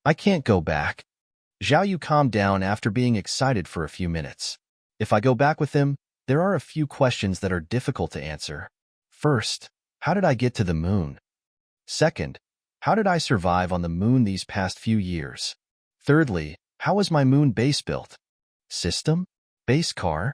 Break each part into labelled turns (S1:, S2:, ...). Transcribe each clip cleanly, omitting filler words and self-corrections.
S1: I can't go back. Zhao Yu calmed down after being excited for a few minutes. If I go back with him, there are a few questions that are difficult to answer. First, how did I get to the moon? Second, how did I survive on the moon these past few years? Thirdly, how was my moon base built? System? Base car?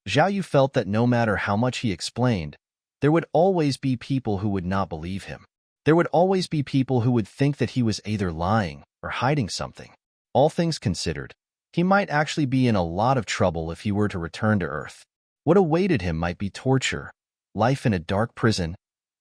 S1: Zhao Yu felt that no matter how much he explained, there would always be people who would not believe him. There would always be people who would think that he was either lying or hiding something. All things considered, he might actually be in a lot of trouble if he were to return to Earth. What awaited him might be torture, life in a dark prison,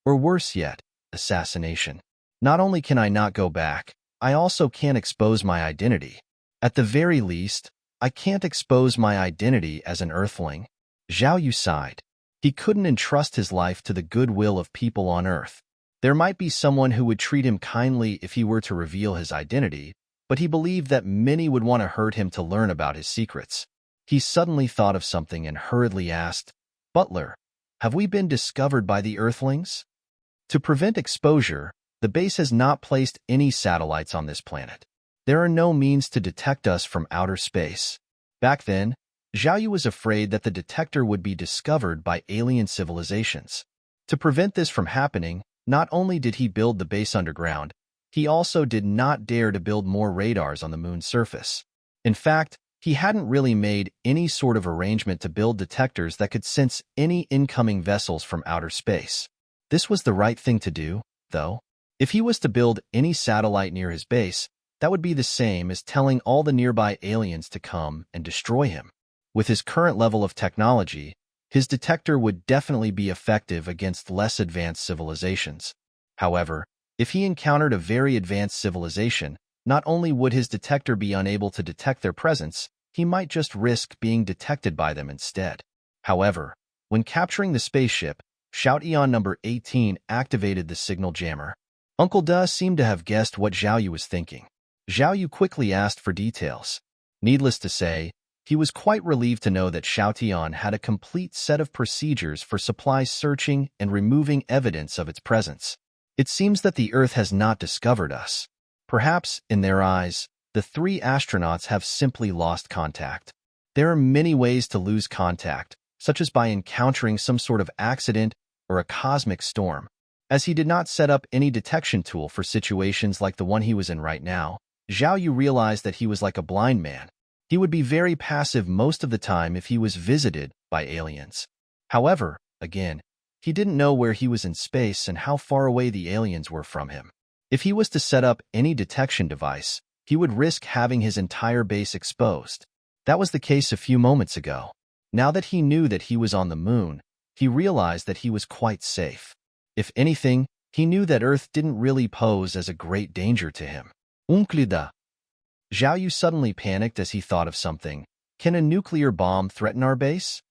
S1: or worse yet, assassination. Not only can I not go back, I also can't expose my identity. At the very least, I can't expose my identity as an Earthling. Zhao Yu sighed. He couldn't entrust his life to the goodwill of people on Earth. There might be someone who would treat him kindly if he were to reveal his identity, but he believed that many would want to hurt him to learn about his secrets. He suddenly thought of something and hurriedly asked, "Butler, have we been discovered by the Earthlings?" To prevent exposure, the base has not placed any satellites on this planet. There are no means to detect us from outer space. Back then, Zhao Yu was afraid that the detector would be discovered by alien civilizations. To prevent this from happening, not only did he build the base underground, he also did not dare to build more radars on the moon's surface. In fact, he hadn't really made any sort of arrangement to build detectors that could sense any incoming vessels from outer space. This was the right thing to do, though. If he was to build any satellite near his base, that would be the same as telling all the nearby aliens to come and destroy him. With his current level of technology, his detector would definitely be effective against less advanced civilizations. However, if he encountered a very advanced civilization, not only would his detector be unable to detect their presence, he might just risk being detected by them instead. However, when capturing the spaceship, Shout Eon number 18 activated the signal jammer. Uncle Da seemed to have guessed what Zhao Yu was thinking. Zhao Yu quickly asked for details. Needless to say, he was quite relieved to know that Xiao Tian had a complete set of procedures for supply searching and removing evidence of its presence. It seems that the Earth has not discovered us. Perhaps, in their eyes, the three astronauts have simply lost contact. There are many ways to lose contact, such as by encountering some sort of accident or a cosmic storm. As he did not set up any detection tool for situations like the one he was in right now, Zhao Yu realized that he was like a blind man. He would be very passive most of the time if he was visited by aliens. However, again, he didn't know where he was in space and how far away the aliens were from him. If he was to set up any detection device, he would risk having his entire base exposed. That was the case a few moments ago. Now that he knew that he was on the moon, he realized that he was quite safe. If anything, he knew that Earth didn't really pose as a great danger to him. Unklida. Zhao Yu suddenly panicked as he thought of something. Can a nuclear bomb threaten our base?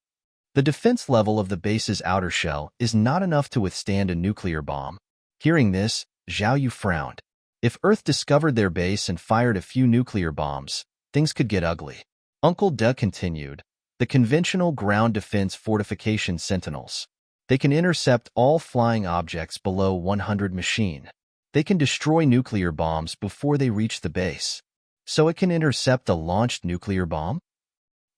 S1: The defense level of the base's outer shell is not enough to withstand a nuclear bomb. Hearing this, Zhao Yu frowned. If Earth discovered their base and fired a few nuclear bombs, things could get ugly. Uncle De continued. The conventional ground defense fortification sentinels. They can intercept all flying objects below 100 machine. They can destroy nuclear bombs before they reach the base. So it can intercept a launched nuclear bomb?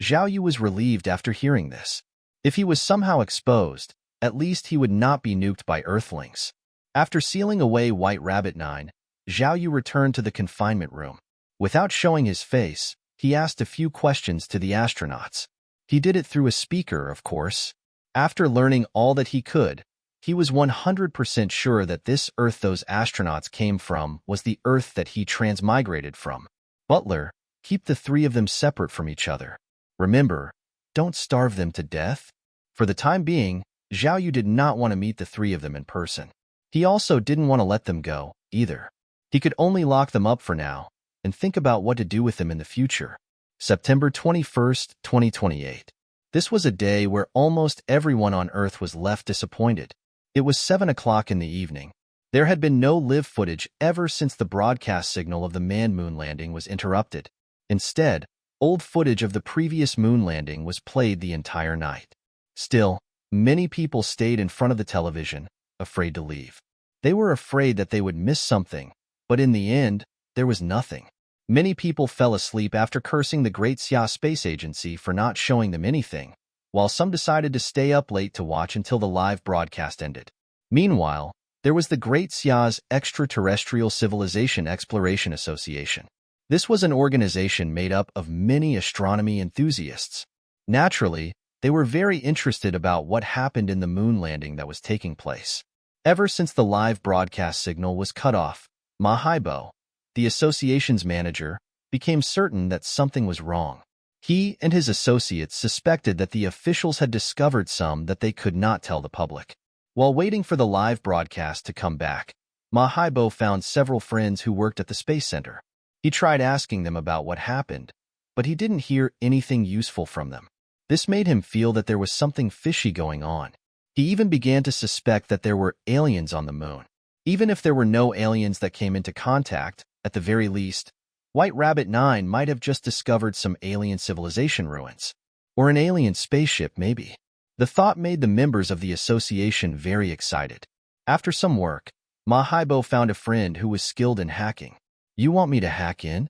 S1: Zhao Yu was relieved after hearing this. If he was somehow exposed, at least he would not be nuked by Earthlings. After sealing away White Rabbit 9, Zhao Yu returned to the confinement room. Without showing his face, he asked a few questions to the astronauts. He did it through a speaker, of course. After learning all that he could, he was 100% sure that this Earth those astronauts came from was the Earth that he transmigrated from. Butler, keep the three of them separate from each other. Remember, don't starve them to death. For the time being, Zhao Yu did not want to meet the three of them in person. He also didn't want to let them go, either. He could only lock them up for now and think about what to do with them in the future. September 21st, 2028. This was a day where almost everyone on Earth was left disappointed. It was 7 o'clock in the evening. There had been no live footage ever since the broadcast signal of the manned moon landing was interrupted. Instead, old footage of the previous moon landing was played the entire night. Still, many people stayed in front of the television, afraid to leave. They were afraid that they would miss something, but in the end, there was nothing. Many people fell asleep after cursing the Great Xia Space Agency for not showing them anything, while some decided to stay up late to watch until the live broadcast ended. Meanwhile, there was the Great Xia's Extraterrestrial Civilization Exploration Association. This was an organization made up of many astronomy enthusiasts. Naturally, they were very interested about what happened in the moon landing that was taking place. Ever since the live broadcast signal was cut off, Manhwa, the association's manager, became certain that something was wrong. He and his associates suspected that the officials had discovered some that they could not tell the public. While waiting for the live broadcast to come back, Manhwa found several friends who worked at the Space Center. He tried asking them about what happened, but he didn't hear anything useful from them. This made him feel that there was something fishy going on. He even began to suspect that there were aliens on the moon. Even if there were no aliens that came into contact, at the very least, White Rabbit 9 might have just discovered some alien civilization ruins. Or an alien spaceship, maybe. The thought made the members of the association very excited. After some work, Manhwa found a friend who was skilled in hacking. "You want me to hack in?"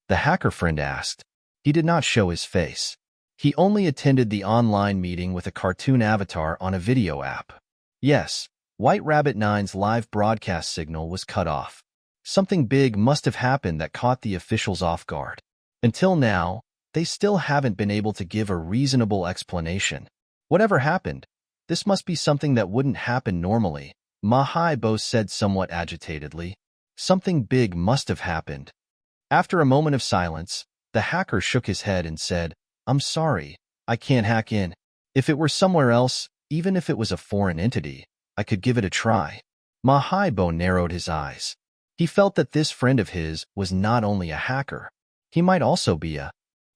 S1: the hacker friend asked. He did not show his face. He only attended the online meeting with a cartoon avatar on a video app. Yes, White Rabbit 9's live broadcast signal was cut off. Something big must have happened that caught the officials off guard. Until now, they still haven't been able to give a reasonable explanation. Whatever happened, this must be something that wouldn't happen normally, Manhwa said somewhat agitatedly. Something big must have happened. After a moment of silence, the hacker shook his head and said, "I'm sorry, I can't hack in. If it were somewhere else, even if it was a foreign entity, I could give it a try." Manhwa narrowed his eyes. He felt that this friend of his was not only a hacker, he might also be a...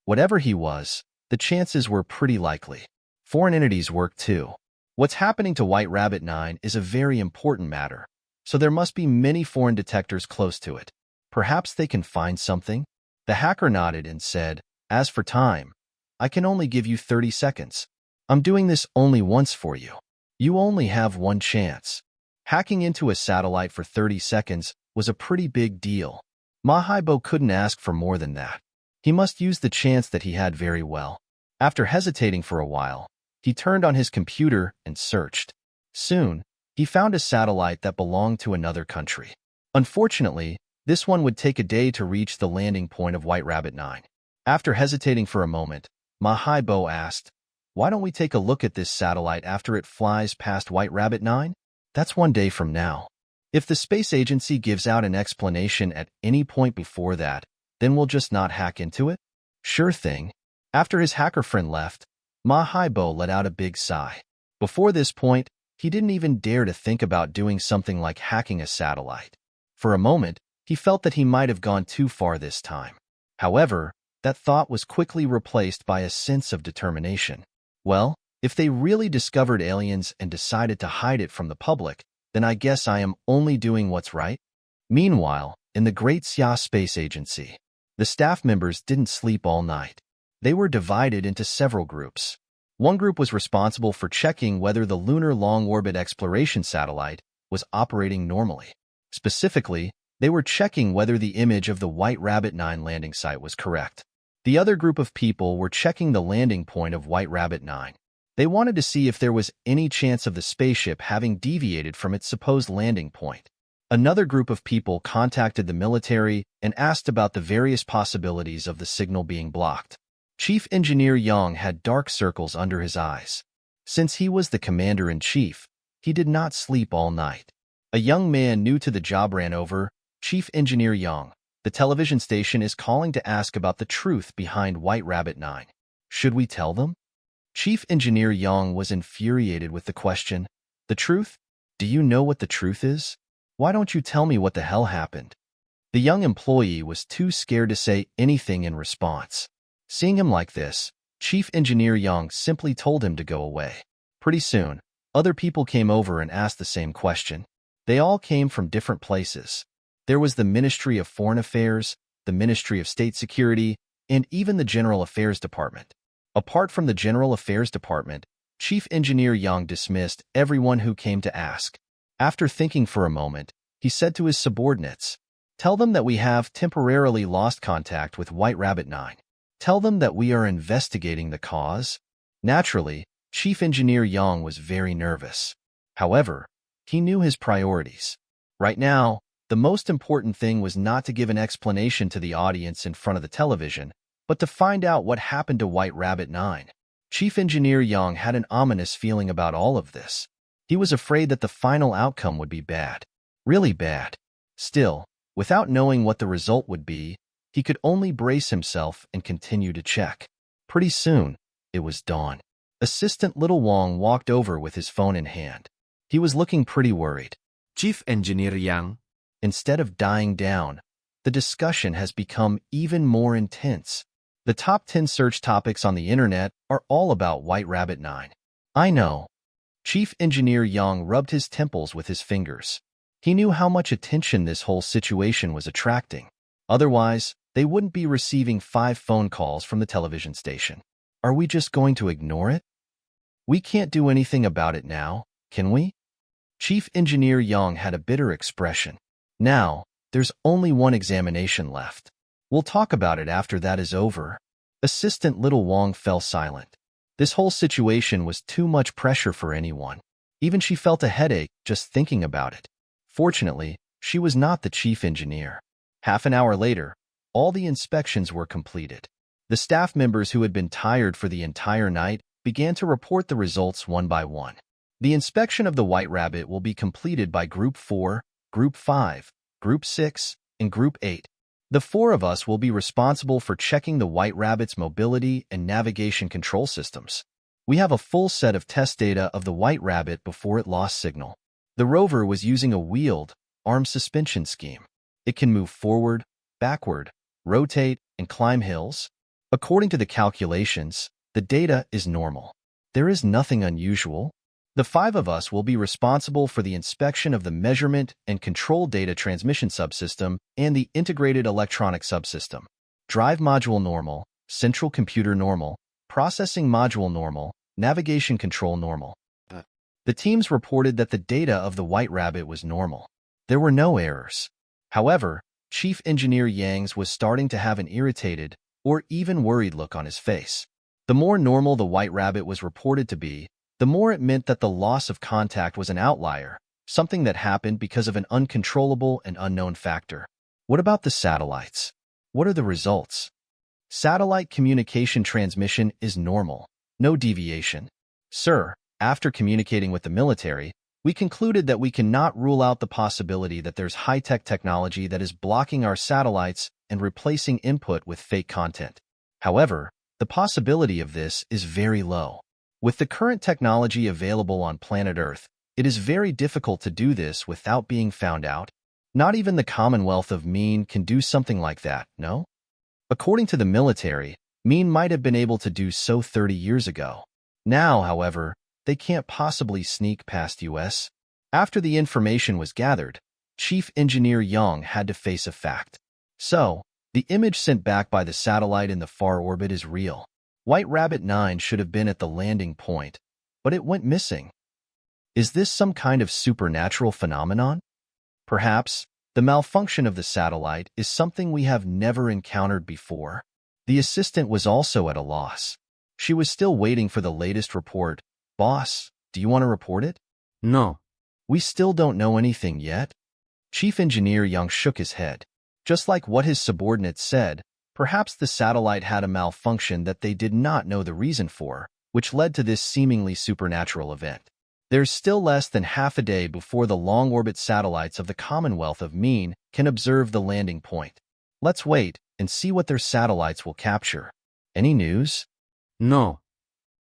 S1: Whatever he was, the chances were pretty likely. Foreign entities work too. What's happening to White Rabbit 9 is a very important matter, so there must be many foreign detectors close to it. Perhaps they can find something? The hacker nodded and said, "As for time, I can only give you 30 seconds. I'm doing this only once for you. You only have one chance." Hacking into a satellite for 30 seconds was a pretty big deal. Manhwa couldn't ask for more than that. He must use the chance that he had very well. After hesitating for a while, he turned on his computer and searched. Soon, he found a satellite that belonged to another country. Unfortunately, this one would take a day to reach the landing point of White Rabbit 9. After hesitating for a moment, Manhwa asked, "Why don't we take a look at this satellite after it flies past White Rabbit 9? That's one day from now. If the space agency gives out an explanation at any point before that, then we'll just not hack into it?" "Sure thing." After his hacker friend left, Manhwa let out a big sigh. Before this point, he didn't even dare to think about doing something like hacking a satellite. For a moment, he felt that he might have gone too far this time. However, that thought was quickly replaced by a sense of determination. Well, if they really discovered aliens and decided to hide it from the public, then I guess I am only doing what's right. Meanwhile, in the Great Xia Space Agency, the staff members didn't sleep all night. They were divided into several groups. One group was responsible for checking whether the Lunar long-orbit exploration satellite was operating normally. Specifically, they were checking whether the image of the White Rabbit 9 landing site was correct. The other group of people were checking the landing point of White Rabbit 9. They wanted to see if there was any chance of the spaceship having deviated from its supposed landing point. Another group of people contacted the military and asked about the various possibilities of the signal being blocked. Chief Engineer Yang had dark circles under his eyes. Since he was the commander-in-chief, he did not sleep all night. A young man new to the job ran over. "Chief Engineer Yang, the television station is calling to ask about the truth behind White Rabbit 9. Should we tell them?" Chief Engineer Yang was infuriated with the question. "The truth? Do you know what the truth is? Why don't you tell me what the hell happened?" The young employee was too scared to say anything in response. Seeing him like this, Chief Engineer Yang simply told him to go away. Pretty soon, other people came over and asked the same question. They all came from different places. There was the Ministry of Foreign Affairs, the Ministry of State Security, and even the General Affairs Department. Apart from the General Affairs Department, Chief Engineer Yang dismissed everyone who came to ask. After thinking for a moment, he said to his subordinates, Tell them that we have temporarily lost contact with White Rabbit 9. Tell them that we are investigating the cause. Naturally, Chief Engineer Yang was very nervous. However, he knew his priorities. Right now, the most important thing was not to give an explanation to the audience in front of the television, but to find out what happened to White Rabbit 9. Chief Engineer Yang had an ominous feeling about all of this. He was afraid that the final outcome would be bad. Really bad. Still, without knowing what the result would be, he could only brace himself and continue to check. Pretty soon, it was dawn. Assistant Little Wong walked over with his phone in hand. He was looking pretty worried.
S2: Chief Engineer Yang.
S1: Instead of dying down, the discussion has become even more intense. The top 10 search topics on the internet are all about White Rabbit 9. I know. Chief Engineer Yang rubbed his temples with his fingers. He knew how much attention this whole situation was attracting. Otherwise, they wouldn't be receiving 5 phone calls from the television station. Are we just going to ignore it? We can't do anything about it now, can we? Chief Engineer Yang had a bitter expression. Now, there's only one examination left. We'll talk about it after that is over. Assistant Little Wong fell silent. This whole situation was too much pressure for anyone. Even she felt a headache just thinking about it. Fortunately, she was not the chief engineer. Half an hour later, all the inspections were completed. The staff members who had been tired for the entire night began to report the results one by one. The inspection of the White Rabbit will be completed by Group 4, Group 5, Group 6, and Group 8. The 4 of us will be responsible for checking the White Rabbit's mobility and navigation control systems. We have a full set of test data of the White Rabbit before it lost signal. The rover was using a wheeled, arm suspension scheme. It can move forward, backward, rotate, and climb hills. According to the calculations, the data is normal. There is nothing unusual. The 5 of us will be responsible for the inspection of the measurement and control data transmission subsystem and the integrated electronic subsystem. Drive module normal, central computer normal, processing module normal, navigation control normal. The teams reported that the data of the White Rabbit was normal. There were no errors. However, Chief Engineer Yang's was starting to have an irritated or even worried look on his face. The more normal the White Rabbit was reported to be, the more it meant that the loss of contact was an outlier, something that happened because of an uncontrollable and unknown factor. What about the satellites? What are the results? Satellite communication transmission is normal, no deviation. Sir, after communicating with the military, we concluded that we cannot rule out the possibility that there's high-tech technology that is blocking our satellites and replacing input with fake content. However, the possibility of this is very low. With the current technology available on planet Earth, it is very difficult to do this without being found out. Not even the Commonwealth of Mean can do something like that, no? According to the military, Mean might have been able to do so 30 years ago. Now, however, they can't possibly sneak past US. After the information was gathered, Chief Engineer Yang had to face a fact. So, the image sent back by the satellite in the far orbit is real. White Rabbit 9 should have been at the landing point, but it went missing. Is this some kind of supernatural phenomenon? Perhaps, the malfunction of the satellite is something we have never encountered before. The assistant was also at a loss. She was still waiting for the latest report. Boss, do you want to report it?
S2: No.
S1: We still don't know anything yet. Chief Engineer Yang shook his head. Just like what his subordinates said, perhaps the satellite had a malfunction that they did not know the reason for, which led to this seemingly supernatural event. There's still less than half a day before the long-orbit satellites of the Commonwealth of Mean can observe the landing point. Let's wait and see what their satellites will capture. Any news?
S2: No.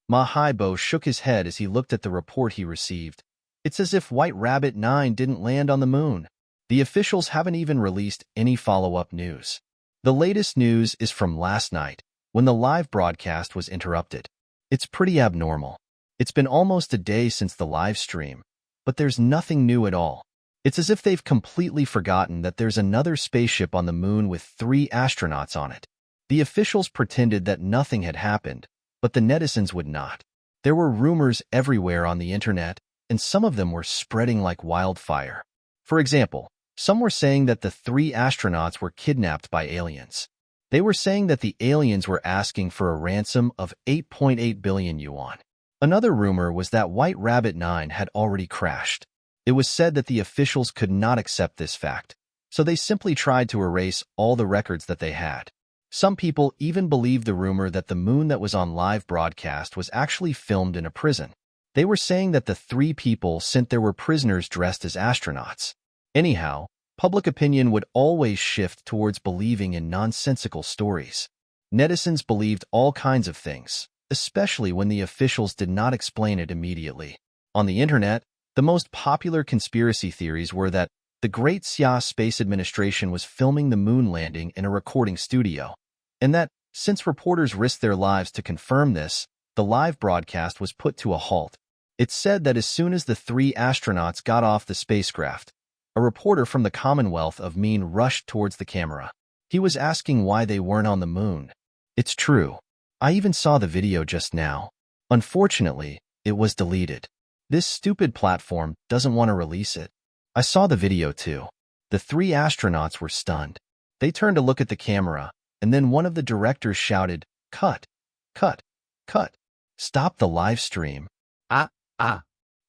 S1: Ma Haibo shook his head as he looked at the report he received. It's as if White Rabbit 9 didn't land on the moon. The officials haven't even released any follow-up news. The latest news is from last night, when the live broadcast was interrupted. It's pretty abnormal. It's been almost a day since the live stream, but there's nothing new at all. It's as if they've completely forgotten that there's another spaceship on the moon with 3 astronauts on it. The officials pretended that nothing had happened, but the netizens would not. There were rumors everywhere on the internet, and some of them were spreading like wildfire. For example, Some were saying that the 3 astronauts were kidnapped by aliens. They were saying that the aliens were asking for a ransom of 8.8 billion yuan. Another rumor was that White Rabbit 9 had already crashed. It was said that the officials could not accept this fact, so they simply tried to erase all the records that they had. Some people even believed the rumor that the moon that was on live broadcast was actually filmed in a prison. They were saying that the 3 people sent there were prisoners dressed as astronauts. Anyhow, public opinion would always shift towards believing in nonsensical stories. Netizens believed all kinds of things, especially when the officials did not explain it immediately. On the internet, the most popular conspiracy theories were that the Great Xia Space Administration was filming the moon landing in a recording studio, and that, since reporters risked their lives to confirm this, the live broadcast was put to a halt. It's said that as soon as the 3 astronauts got off the spacecraft, a reporter from the Commonwealth of Min rushed towards the camera. He was asking why they weren't on the moon. It's true. I even saw the video just now. Unfortunately, it was deleted. This stupid platform doesn't want to release it. I saw the video too. The 3 astronauts were stunned. They turned to look at the camera, and then one of the directors shouted, "Cut! Cut! Cut! Stop the live stream."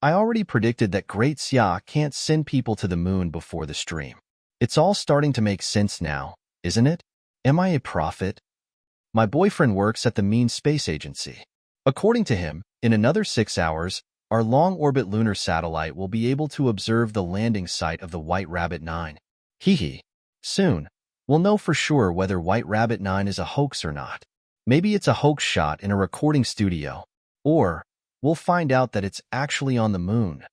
S1: I already predicted that Great Xia can't send people to the moon before the stream. It's all starting to make sense now, isn't it? Am I a prophet? My boyfriend works at the Min Space Agency. According to him, in another 6 hours, our long-orbit lunar satellite will be able to observe the landing site of the White Rabbit 9. Hee. Soon, we'll know for sure whether White Rabbit 9 is a hoax or not. Maybe it's a hoax shot in a recording studio. Or, we'll find out that it's actually on the moon.